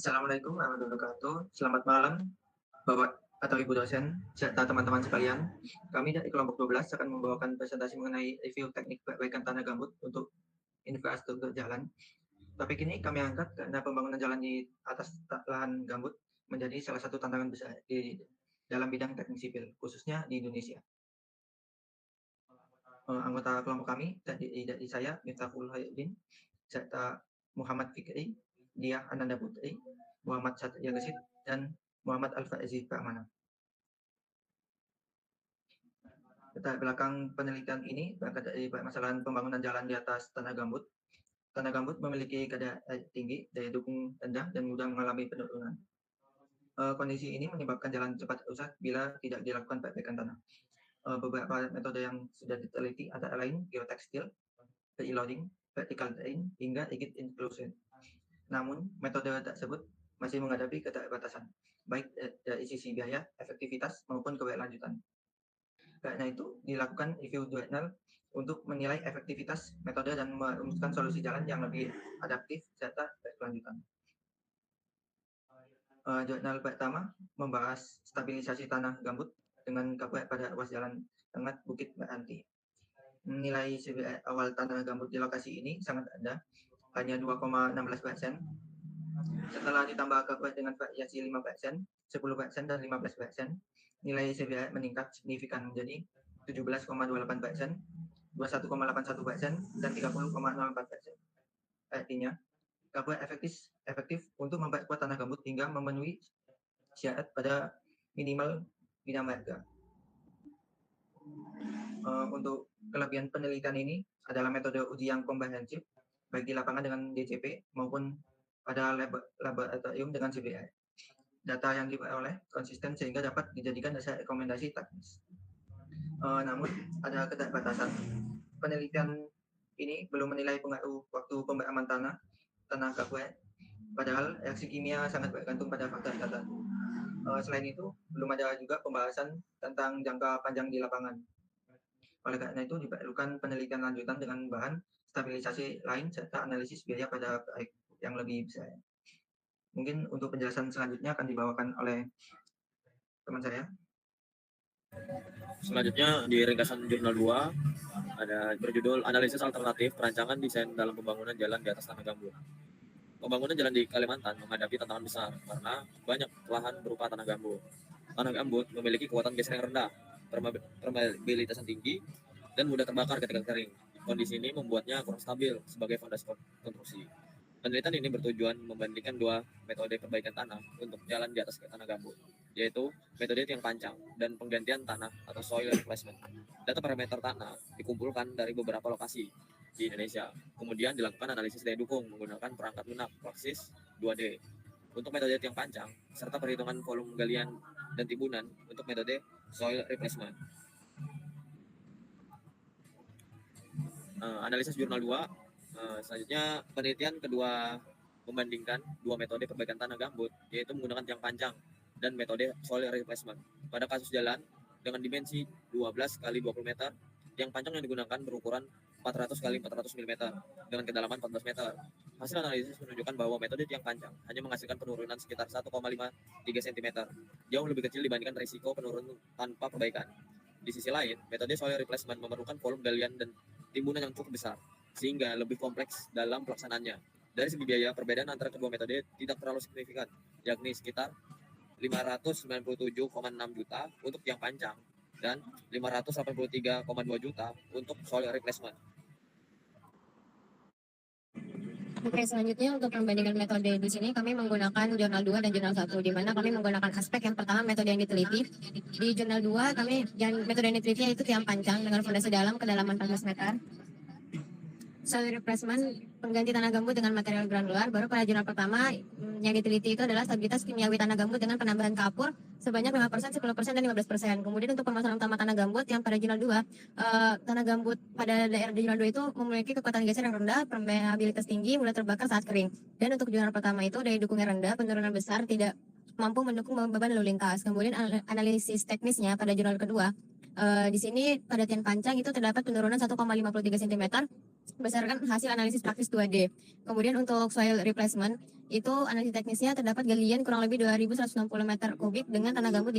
Assalamualaikum warahmatullahi wabarakatuh. Selamat malam, Bapak atau Ibu dosen, serta teman-teman sekalian. Kami dari kelompok 12 akan membawakan presentasi mengenai review teknik perbaikan tanah gambut untuk infrastruktur jalan. Topik ini kami angkat karena pembangunan jalan di atas lahan gambut menjadi salah satu tantangan besar di dalam bidang teknik sipil, khususnya di Indonesia. Anggota kelompok kami dari saya, Miftahul Hayudin, serta Muhammad Fikri, Diah Ananda Putri, Muhammad Satria Gesit, dan Muhammad Al-Faizi Keamanan. Latar belakang penelitian ini berangkat dari permasalahan pembangunan jalan di atas tanah gambut. Tanah gambut memiliki kadar air tinggi, daya dukung rendah, dan mudah mengalami penurunan. Kondisi ini menyebabkan jalan cepat rusak bila tidak dilakukan perbaikan tanah. Beberapa metode yang sudah diteliti antara lain geotekstil, pre-loading, vertical drain, hingga rigid inclusion. Namun, metode tersebut masih menghadapi keterbatasan, baik dari sisi biaya, efektivitas, maupun keberlanjutan. Karena itu, dilakukan review jurnal untuk menilai efektivitas metode dan merumuskan solusi jalan yang lebih adaptif serta berkelanjutan. Jurnal pertama membahas stabilisasi tanah gambut dengan kabar pada ruas jalan tengah Bukit Meranti. Nilai CBR awal tanah gambut di lokasi ini sangat rendah, hanya 2,16%. Setelah ditambah kabar dengan variasi 5%, 10%, dan 15%, nilai CBR meningkat signifikan menjadi 17,28%, 21,81%, dan 30,04%. Artinya, kabar efektif untuk memperkuat tanah gambut hingga memenuhi syarat pada minimal bina marga. Untuk kelebihan penelitian ini adalah metode uji yang komprehensif, baik di lapangan dengan DCP maupun pada laboratorium dengan CBR. Data yang diperoleh konsisten sehingga dapat dijadikan dasar rekomendasi teknis. Namun, ada keterbatasan. Penelitian ini belum menilai pengaruh waktu pemberaman tanah kabuat, padahal reaksi kimia sangat bergantung pada faktor tertentu. Selain itu, belum ada juga pembahasan tentang jangka panjang di lapangan. Oleh karena itu, diperlukan penelitian lanjutan dengan bahan stabilisasi lain serta analisis biaya pada proyek yang lebih besar. Mungkin untuk penjelasan selanjutnya akan dibawakan oleh teman saya. Selanjutnya di ringkasan jurnal 2 ada berjudul Analisis Alternatif Perancangan Desain dalam Pembangunan Jalan di Atas Tanah Gambut. Pembangunan jalan di Kalimantan menghadapi tantangan besar karena banyak lahan berupa tanah gambut. Tanah gambut memiliki kekuatan geser yang rendah, permeabilitas yang tinggi, dan mudah terbakar ketika kering. Kondisi ini membuatnya kurang stabil sebagai fondasi konstruksi. Penelitian ini bertujuan membandingkan dua metode perbaikan tanah untuk jalan di atas tanah gambut, yaitu metode tiang pancang dan penggantian tanah atau soil replacement. Data parameter tanah dikumpulkan dari beberapa lokasi di Indonesia. Kemudian dilakukan analisis daya dukung menggunakan perangkat lunak Praxis 2D untuk metode tiang pancang, serta perhitungan volume galian dan timbunan untuk metode soil replacement. Analisis jurnal 2. Selanjutnya penelitian kedua membandingkan dua metode perbaikan tanah gambut, yaitu menggunakan tiang pancang dan metode soil replacement. Pada kasus jalan dengan dimensi 12 x 20 meter, tiang pancang yang digunakan berukuran 400 x 400 mm dengan kedalaman 14 meter. Hasil analisis menunjukkan bahwa metode tiang pancang hanya menghasilkan penurunan sekitar 1,53 cm, jauh lebih kecil dibandingkan risiko penurunan tanpa perbaikan. Di sisi lain, metode soil replacement memerlukan volume galian dan timbunan yang cukup besar, sehingga lebih kompleks dalam pelaksanaannya. Dari segi biaya, perbedaan antara kedua metode tidak terlalu signifikan, yakni sekitar 597,6 juta untuk tiang pancang dan 583,2 juta untuk soil replacement. Oke, selanjutnya untuk membandingkan metode di sini kami menggunakan jurnal 2 dan jurnal 1, di mana kami menggunakan aspek yang pertama metode yang diteliti. Di jurnal 2 kami metode yang diteliti yaitu tiang pancang dengan fondasi dalam kedalaman 14 meter. Soil replacement, pengganti tanah gambut dengan material granular. Baru pada jurnal pertama yang diteliti itu adalah stabilitas kimiawi tanah gambut dengan penambahan kapur sebanyak 5%, 10%, dan 15%. Kemudian untuk permasalahan utama tanah gambut yang pada jurnal 2, tanah gambut pada daerah di jurnal 2 itu memiliki kekuatan geser yang rendah, permeabilitas tinggi, mudah terbakar saat kering. Dan untuk jurnal pertama itu daya dukungnya rendah, penurunan besar, tidak mampu mendukung beban lalu lintas. Kemudian analisis teknisnya pada jurnal kedua, Di sini pada tiang panjang itu terdapat penurunan 1,53 cm berdasarkan hasil analisis praktis 2D. Kemudian untuk soil replacement itu analisis teknisnya terdapat galian kurang lebih 2.160 meter kubik dengan tanah gambut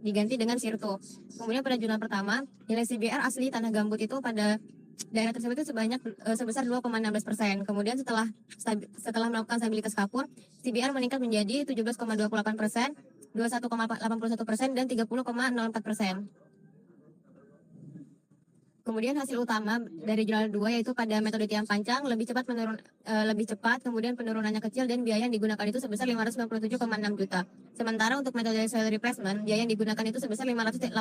diganti dengan sirto. Kemudian pada jurnal pertama nilai CBR asli tanah gambut itu pada daerah tersebut itu sebesar 2,16%. Kemudian setelah melakukan stabilitas kapur, CBR meningkat menjadi 17,28%, 21,81% dan 30,04%. Kemudian hasil utama dari jurnal 2 yaitu pada metode tiang panjang lebih cepat, kemudian penurunannya kecil dan biaya yang digunakan itu sebesar 597,6 juta. Sementara untuk metode soil replacement, biaya yang digunakan itu sebesar 583,2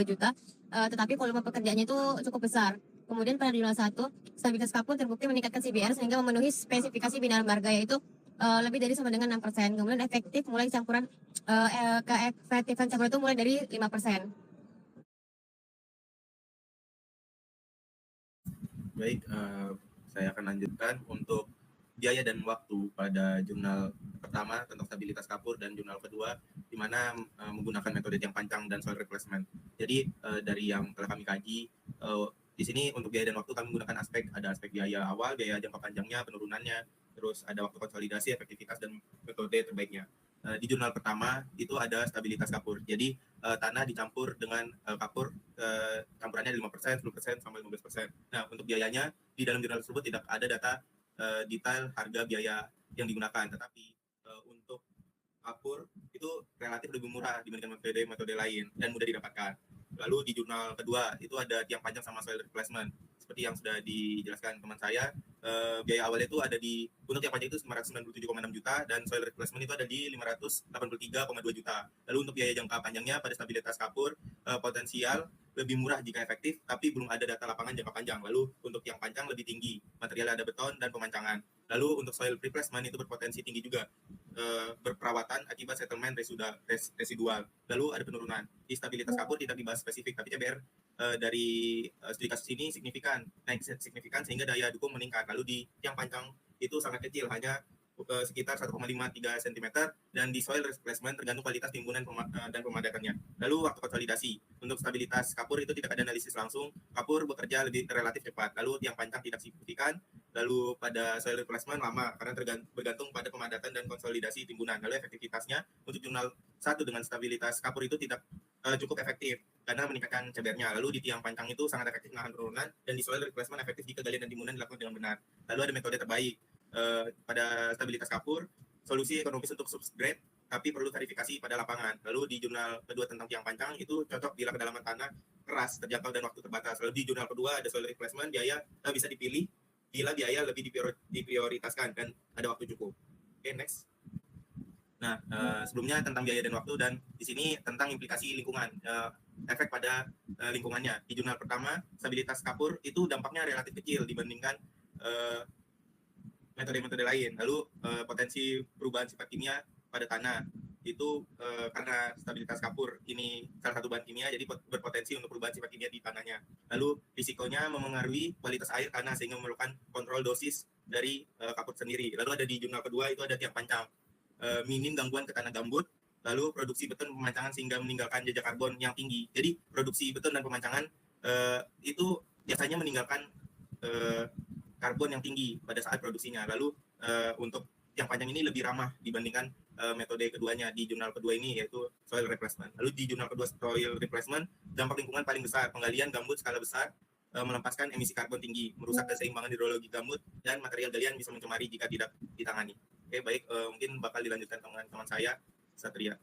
juta, tetapi volume pekerjaannya itu cukup besar. Kemudian pada jurnal 1, stabilitas kapur terbukti meningkatkan CBR sehingga memenuhi spesifikasi Bina Marga yaitu lebih dari sama dengan 6%. Kemudian keefektifan campuran itu mulai dari 5%. Baik, saya akan lanjutkan untuk biaya dan waktu pada jurnal pertama tentang stabilitas kapur dan jurnal kedua di mana menggunakan metode tiang panjang dan soil replacement. Jadi dari yang telah kami kaji di sini untuk biaya dan waktu kami menggunakan ada aspek biaya awal, biaya jangka panjangnya, penurunannya, terus ada waktu konsolidasi, efektivitas dan metode terbaiknya. Di jurnal pertama itu ada stabilitas kapur. Jadi tanah dicampur dengan kapur, campurannya 5%, 10% sampai 15%. Nah, untuk biayanya di dalam jurnal tersebut tidak ada data detail harga biaya yang digunakan, tetapi untuk kapur itu relatif lebih murah dibandingkan metode lain dan mudah didapatkan. Lalu di jurnal kedua itu ada tiang panjang sama soil replacement. Seperti yang sudah dijelaskan teman saya, biaya awalnya itu ada untuk tiang panjang itu 997,6 juta dan soil replacement itu ada di 583,2 juta. Lalu untuk biaya jangka panjangnya pada stabilitas kapur potensial lebih murah jika efektif, tapi belum ada data lapangan jangka panjang. Lalu untuk tiang panjang lebih tinggi, material ada beton dan pemancangan. Lalu untuk soil replacement itu berpotensi tinggi juga, berperawatan akibat settlement residual. Lalu ada penurunan. Di stabilitas kapur tidak dibahas spesifik, tapi CBR dari studi kasus ini naik signifikan sehingga daya dukung meningkat. Lalu di tiang panjang itu sangat kecil, hanya sekitar 1,53 cm dan di soil replacement tergantung kualitas timbunan dan pemadatannya. Lalu waktu konsolidasi. Untuk stabilitas kapur itu tidak ada analisis langsung. Kapur bekerja lebih relatif cepat. Lalu tiang panjang tidak signifikan. Lalu pada soil replacement lama karena bergantung pada pemadatan dan konsolidasi timbunan. Lalu efektivitasnya untuk jurnal 1 dengan stabilitas kapur itu tidak cukup efektif karena meningkatkan CBR-nya. Lalu di tiang panjang itu sangat efektif menahan penurunan dan di soil replacement efektif jika galian dan timbunan dilakukan dengan benar. Lalu ada metode terbaik pada stabilitas kapur, solusi ekonomis untuk subgrade tapi perlu verifikasi pada lapangan. Lalu di jurnal kedua tentang tiang panjang itu cocok bila kedalaman tanah keras, terjangkau dan waktu terbatas. Lalu di jurnal kedua ada soil replacement, biaya bisa dipilih bila biaya lebih diprioritaskan dan ada waktu cukup. Oke, next. Nah, sebelumnya tentang biaya dan waktu dan di sini tentang implikasi lingkungan, efek pada lingkungannya. Di jurnal pertama, stabilitas kapur itu dampaknya relatif kecil dibandingkan metode-metode lain. Lalu potensi perubahan sifat kimia pada tanah itu karena stabilitas kapur ini salah satu bahan kimia, jadi berpotensi untuk perubahan sifat kimia di tanahnya. Lalu risikonya memengaruhi kualitas air tanah sehingga memerlukan kontrol dosis dari kapur sendiri. Lalu ada di jurnal kedua itu ada tiang panjang, minim gangguan ke tanah gambut, lalu produksi beton pemancangan sehingga meninggalkan jejak karbon yang tinggi. Jadi produksi beton dan pemancangan itu biasanya meninggalkan karbon yang tinggi pada saat produksinya. Lalu untuk yang panjang ini lebih ramah dibandingkan metode keduanya di jurnal kedua ini yaitu soil replacement. Lalu di jurnal kedua soil replacement, dampak lingkungan paling besar, penggalian gambut skala besar melepaskan emisi karbon tinggi, merusak keseimbangan hidrologi gambut dan material galian bisa mencemari jika tidak ditangani. Oke, baik, mungkin bakal dilanjutkan teman-teman saya, Satria.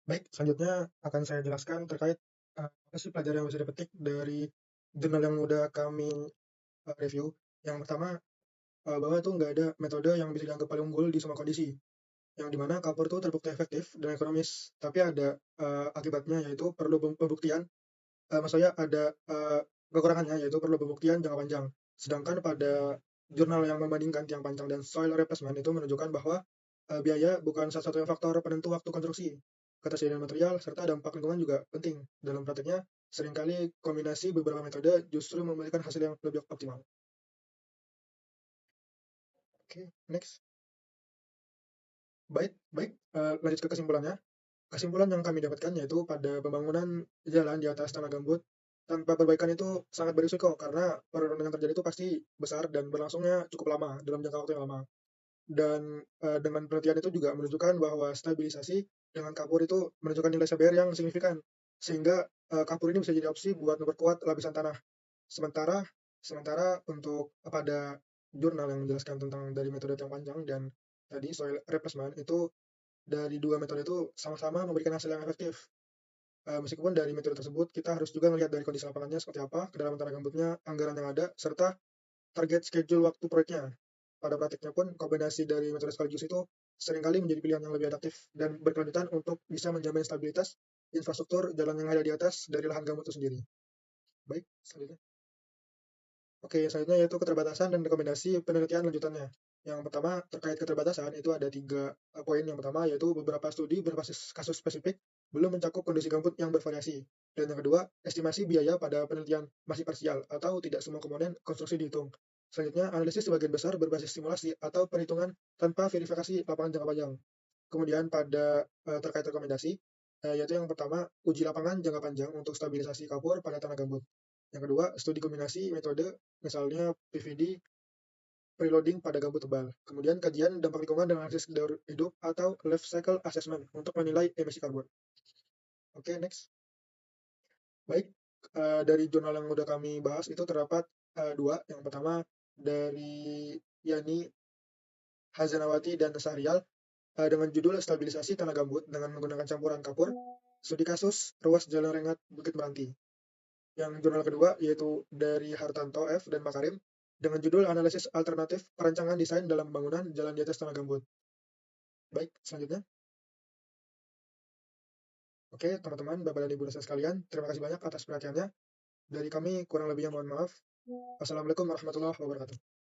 Baik, selanjutnya akan saya jelaskan terkait apa sih pelajaran yang bisa dipetik dari jurnal yang udah kami review. Yang pertama, bahwa itu nggak ada metode yang bisa dianggap paling unggul di semua kondisi. Yang dimana kapur itu terbukti efektif dan ekonomis, tapi ada akibatnya yaitu perlu pembuktian. Maksudnya ada kekurangannya yaitu perlu pembuktian jangka panjang. Sedangkan pada jurnal yang membandingkan tiang panjang dan soil replacement itu menunjukkan bahwa biaya bukan salah satu faktor penentu waktu konstruksi. Ketersediaan material serta dampak lingkungan juga penting. Dalam prakteknya, seringkali kombinasi beberapa metode justru memberikan hasil yang lebih optimal. Oke, next. Baik, lanjut ke kesimpulannya. Kesimpulan yang kami dapatkan yaitu pada pembangunan jalan di atas tanah gambut tanpa perbaikan itu sangat berisiko karena penurunan yang terjadi itu pasti besar dan berlangsungnya cukup lama dalam jangka waktu yang lama. Dan dengan penelitian itu juga menunjukkan bahwa stabilisasi dengan kapur itu menunjukkan nilai CBR yang signifikan sehingga kapur ini bisa jadi opsi buat memperkuat lapisan tanah. Sementara sementara untuk pada jurnal yang menjelaskan tentang dari metode tiang panjang dan tadi soil replacement itu dari dua metode itu sama-sama memberikan hasil yang efektif. Meskipun dari metode tersebut kita harus juga melihat dari kondisi lapangannya seperti apa, kedalaman tanah gambutnya, anggaran yang ada, serta target schedule waktu proyeknya. Pada praktiknya pun kombinasi dari metode sekaligus itu seringkali menjadi pilihan yang lebih adaptif dan berkelanjutan untuk bisa menjamin stabilitas infrastruktur jalan yang ada di atas dari lahan gambut itu sendiri. Baik, selanjutnya. Oke, selanjutnya yaitu keterbatasan dan rekomendasi penelitian lanjutannya. Yang pertama, terkait keterbatasan itu ada 3 poin. Yang pertama yaitu beberapa studi berbasis kasus spesifik belum mencakup kondisi gambut yang bervariasi. Dan yang kedua, estimasi biaya pada penelitian masih parsial atau tidak semua komponen konstruksi dihitung. Selanjutnya, analisis sebagian besar berbasis simulasi atau perhitungan tanpa verifikasi lapangan jangka panjang. Kemudian pada terkait rekomendasi, yaitu yang pertama, uji lapangan jangka panjang untuk stabilisasi kapur pada tanah gambut. Yang kedua, studi kombinasi metode, misalnya PVD, preloading pada gambut tebal. Kemudian kajian dampak lingkungan dan analisis daur hidup atau life cycle assessment untuk menilai emisi karbon. Oke, next. Baik, dari jurnal yang udah kami bahas itu terdapat 2. Yang pertama dari Yani Hazanawati dan Sahrial dengan judul stabilisasi tanah gambut dengan menggunakan campuran kapur, studi kasus ruas jalan Rengat Bukit Meranti. Yang jurnal kedua yaitu dari Hartanto F dan Makarim dengan judul analisis alternatif perancangan desain dalam bangunan jalan di atas tanah gambut. Baik, selanjutnya. Oke, teman-teman, Bapak dan Ibu dosen sekalian, terima kasih banyak atas perhatiannya. Dari kami kurang lebihnya mohon maaf. Wassalamualaikum warahmatullahi wabarakatuh.